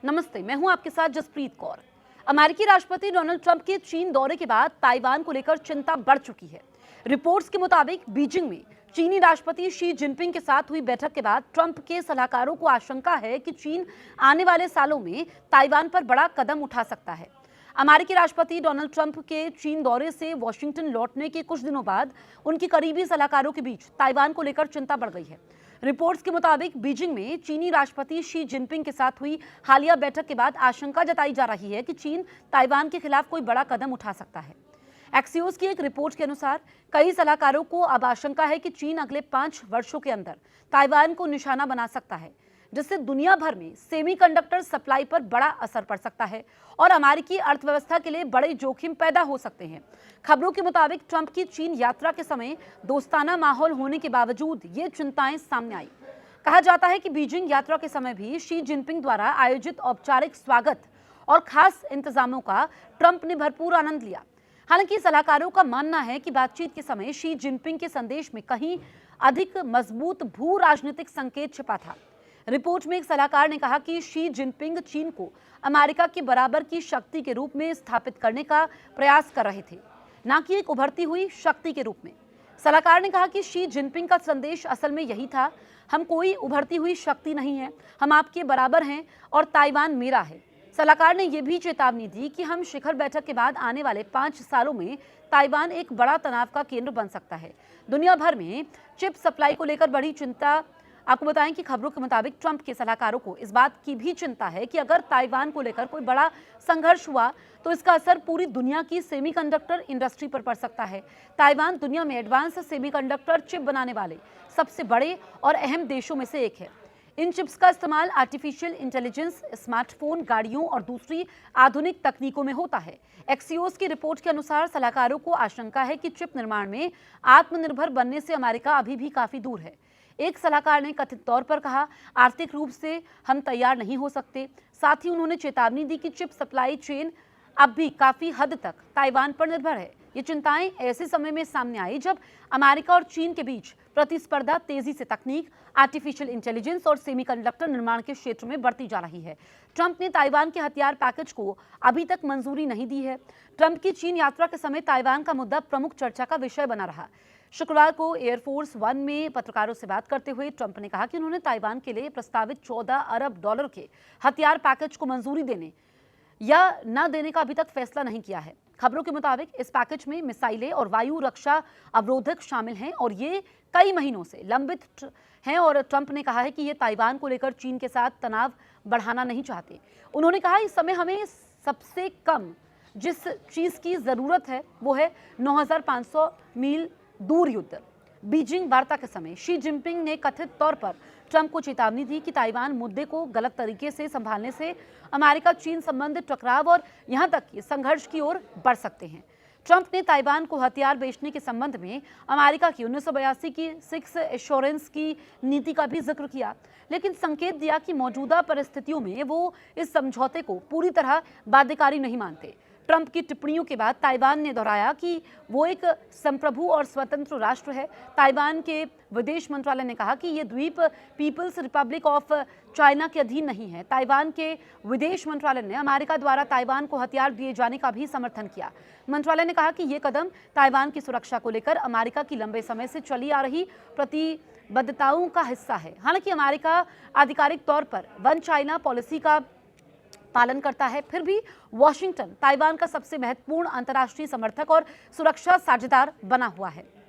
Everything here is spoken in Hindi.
नमस्ते, मैं हूं आपके साथ जसप्रीत कौर। अमेरिकी राष्ट्रपति डोनाल्ड ट्रंप के चीन दौरे के बाद ताइवान को लेकर चिंता बढ़ चुकी है। रिपोर्ट्स के मुताबिक बीजिंग में चीनी राष्ट्रपति शी जिनपिंग के साथ हुई बैठक के बाद ट्रंप के सलाहकारों को आशंका है कि चीन आने वाले सालों में ताइवान पर बड़ा कदम उठा सकता है। अमेरिकी राष्ट्रपति डोनाल्ड ट्रंप के चीन दौरे से वॉशिंगटन लौटने के कुछ दिनों बाद उनकी करीबी सलाहकारों के बीच ताइवान को लेकर चिंता बढ़ गई है। रिपोर्ट्स के मुताबिक बीजिंग में चीनी राष्ट्रपति शी जिनपिंग के साथ हुई हालिया बैठक के बाद आशंका जताई जा रही है कि चीन ताइवान के खिलाफ कोई बड़ा कदम उठा सकता है। एक्सियोस की एक रिपोर्ट के अनुसार कई सलाहकारों को अब आशंका है कि चीन अगले 5 वर्षों के अंदर ताइवान को निशाना बना सकता है, जिससे दुनिया भर में सेमीकंडक्टर सप्लाई पर बड़ा असर पड़ सकता है और अमेरिकी अर्थव्यवस्था के लिए बड़े जोखिम पैदा हो सकते हैं। खबरों के मुताबिक ट्रंप की चीन यात्रा के समय दोस्ताना माहौल होने के बावजूद ये चिंताएं सामने आई। कहा जाता है कि बीजिंग यात्रा के समय भी शी जिनपिंग द्वारा आयोजित औपचारिक स्वागत और खास इंतजामों का ट्रंप ने भरपूर आनंद लिया। हालांकि सलाहकारों का मानना है कि बातचीत के समय शी जिनपिंग के संदेश में कहीं अधिक मजबूत भू राजनीतिक संकेत छिपा था। रिपोर्ट में एक सलाहकार ने कहा कि शी जिनपिंग चीन को अमेरिका के बराबर की शक्ति के रूप में स्थापित करने का प्रयास कर रहे थे, न कि एक उभरती हुई शक्ति के रूप में। सलाहकार ने कहा कि शी जिनपिंग का संदेश असल में यही था, हम कोई उभरती हुई शक्ति नहीं है, हम आपके बराबर हैं और ताइवान मेरा है। सलाहकार ने यह भी चेतावनी दी कि हम शिखर बैठक के बाद आने वाले 5 सालों में ताइवान एक बड़ा तनाव का केंद्र बन सकता है। दुनिया भर में चिप सप्लाई को लेकर बड़ी चिंता। आपको बताएं कि खबरों के मुताबिक ट्रंप के सलाहकारों को इस बात की भी चिंता है कि अगर ताइवान को लेकर कोई बड़ा संघर्ष हुआ तो इसका असर पूरी दुनिया की सेमीकंडक्टर इंडस्ट्री पर पड़ सकता है। ताइवान दुनिया में एडवांस सेमीकंडक्टर चिप बनाने वाले सबसे बड़े और अहम देशों में से एक है। इन चिप्स का इस्तेमाल आर्टिफिशियल इंटेलिजेंस, स्मार्टफोन, गाड़ियों और दूसरी आधुनिक तकनीकों में होता है। एक्सियोस की रिपोर्ट के अनुसार सलाहकारों को आशंका है कि चिप निर्माण में आत्मनिर्भर बनने से अमेरिका अभी भी काफी दूर है। एक सलाहकार ने कथित तौर पर कहा, आर्थिक रूप से हम तैयार नहीं हो सकते। साथ ही उन्होंने चेतावनी दी कि चिप सप्लाई चेन अब भी काफी हद तक ताइवान पर निर्भर है। ये चिंताएं ऐसे समय में सामने आई जब अमेरिका और चीन के बीच प्रतिस्पर्धा तेजी से तकनीक, आर्टिफिशियल इंटेलिजेंस और सेमीकंडक्टर निर्माण के क्षेत्र में बढ़ती जा रही है। ट्रंप ने ताइवान के हथियार पैकेज को अभी तक मंजूरी नहीं दी है। ट्रंप की चीन यात्रा के समय ताइवान का मुद्दा प्रमुख चर्चा का विषय बना रहा। शुक्रवार को एयरफोर्स वन में पत्रकारों से बात करते हुए ट्रंप ने कहा कि उन्होंने ताइवान के लिए प्रस्तावित $14 अरब के हथियार पैकेज को मंजूरी देने या न देने का अभी तक फैसला नहीं किया है। खबरों के मुताबिक इस पैकेज में मिसाइलें और वायु रक्षा अवरोधक शामिल हैं और ये कई महीनों से लंबित हैं और ट्रंप ने कहा है कि ये ताइवान को लेकर चीन के साथ तनाव बढ़ाना नहीं चाहते। उन्होंने कहा, इस समय हमें सबसे कम जिस चीज की जरूरत है वो है 9,500 मील दूर युद्ध। बीजिंग वार्ता के समय शी जिनपिंग ने कथित तौर पर ट्रंप को चेतावनी दी कि ताइवान मुद्दे को गलत तरीके से संभालने से अमेरिका चीन संबंधित टकराव और यहां तक कि संघर्ष की ओर बढ़ सकते हैं। ट्रंप ने ताइवान को हथियार बेचने के संबंध में अमेरिका की 1982 की 6 एश्योरेंस की नीति का भी जिक्र किया, लेकिन संकेत दिया कि मौजूदा परिस्थितियों में वो इस समझौते को पूरी तरह बाध्यकारी नहीं मानते। ट्रंप की टिप्पणियों के बाद ताइवान ने दोहराया कि वो एक संप्रभु और स्वतंत्र राष्ट्र है। ताइवान के विदेश मंत्रालय ने कहा कि ये द्वीप पीपल्स रिपब्लिक ऑफ चाइना के अधीन नहीं है। ताइवान के विदेश मंत्रालय ने अमेरिका द्वारा ताइवान को हथियार दिए जाने का भी समर्थन किया। मंत्रालय ने कहा कि ये कदम ताइवान की सुरक्षा को लेकर अमेरिका की लंबे समय से चली आ रही प्रतिबद्धताओं का हिस्सा है। हालांकि अमेरिका आधिकारिक तौर पर वन चाइना पॉलिसी का पालन करता है, फिर भी वॉशिंगटन ताइवान का सबसे महत्वपूर्ण अंतर्राष्ट्रीय समर्थक और सुरक्षा साझेदार बना हुआ है।